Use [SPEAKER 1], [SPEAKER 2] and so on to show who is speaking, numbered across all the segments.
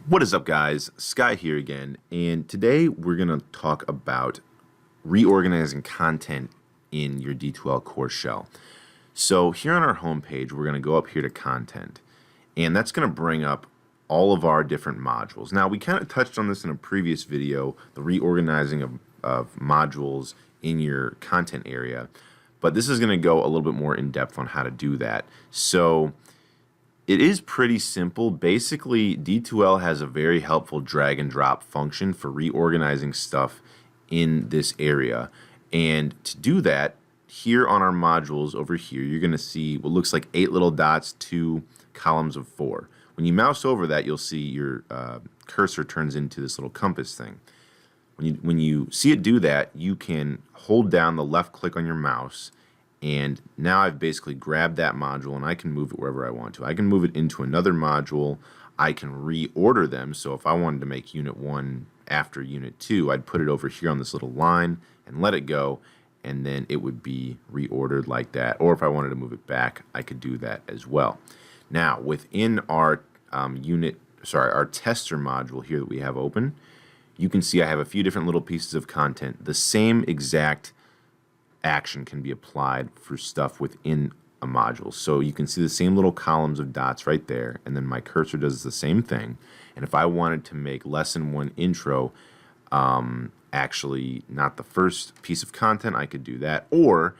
[SPEAKER 1] What is up, guys? Sky here again, and today we're going to talk about reorganizing content in your D2L course shell. So here on our home page, we're going to go up here to content, and that's going to bring up all of our different modules. Now, we kind of touched on this in a previous video, the reorganizing of modules in your content area, but this is going to go a little bit more in depth on how to do that. So it is pretty simple. Basically, D2L has a very helpful drag and drop function for reorganizing stuff in this area. And to do that, here on our modules over here, you're going to see what looks like 8 little dots, 2 columns of 4. When you mouse over that, you'll see your cursor turns into this little compass thing. When you see it do that, you can hold down the left click on your mouse, and now I've basically grabbed that module and I can move it wherever I want to. I can move it into another module. I can reorder them. So if I wanted to make Unit 1 after Unit 2, I'd put it over here on this little line and let it go, and then it would be reordered like that. Or if I wanted to move it back, I could do that as well. Now, within our our tester module here that we have open, you can see I have a few different little pieces of content. The same exact action can be applied for stuff within a module. So you can see the same little columns of dots right there, and then my cursor does the same thing. And if I wanted to make lesson 1 intro actually not the first piece of content, I could do that. Or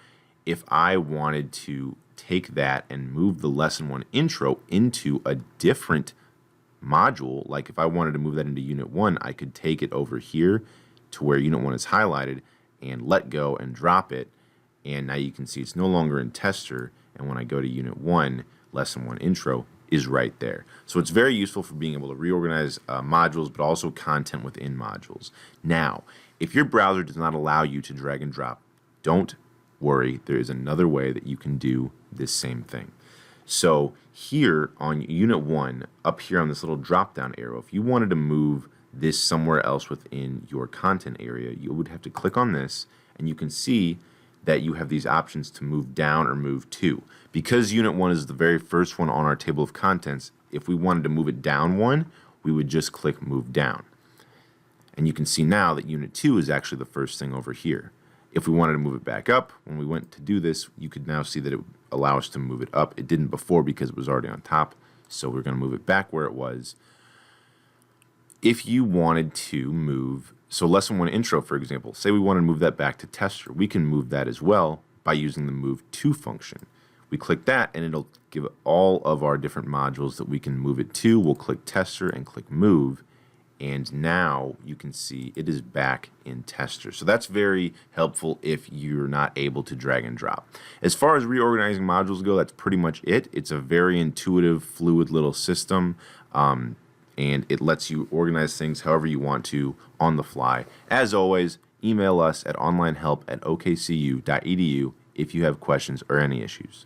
[SPEAKER 1] if I wanted to take that and move the lesson 1 intro into a different module, like if I wanted to move that into Unit 1, I could take it over here to where Unit 1 is highlighted and let go and drop it, and now you can see it's no longer in tester, and when I go to Unit 1, Lesson 1 Intro is right there. So it's very useful for being able to reorganize modules, but also content within modules. Now, if your browser does not allow you to drag and drop, don't worry, there is another way that you can do this same thing. So here on Unit 1, up here on this little drop-down arrow, if you wanted to move this somewhere else within your content area, you would have to click on this, and you can see that you have these options to move down or move to. Because Unit 1 is the very first one on our table of contents, if we wanted to move it down 1, we would just click Move Down. And you can see now that Unit 2 is actually the first thing over here. If we wanted to move it back up, when we went to do this, you could now see that it would allow us to move it up. It didn't before because it was already on top, so we're going to move it back where it was. If you wanted to move, so Lesson 1 Intro, for example, say we want to move that back to tester, we can move that as well by using the Move To function. We click that, and it'll give all of our different modules that we can move it to. We'll click Tester and click Move, and now you can see it is back in tester. So that's very helpful if you're not able to drag and drop. As far as reorganizing modules go, that's pretty much it. It's a very intuitive, fluid little system. And it lets you organize things however you want to on the fly. As always, email us at onlinehelp@okcu.edu if you have questions or any issues.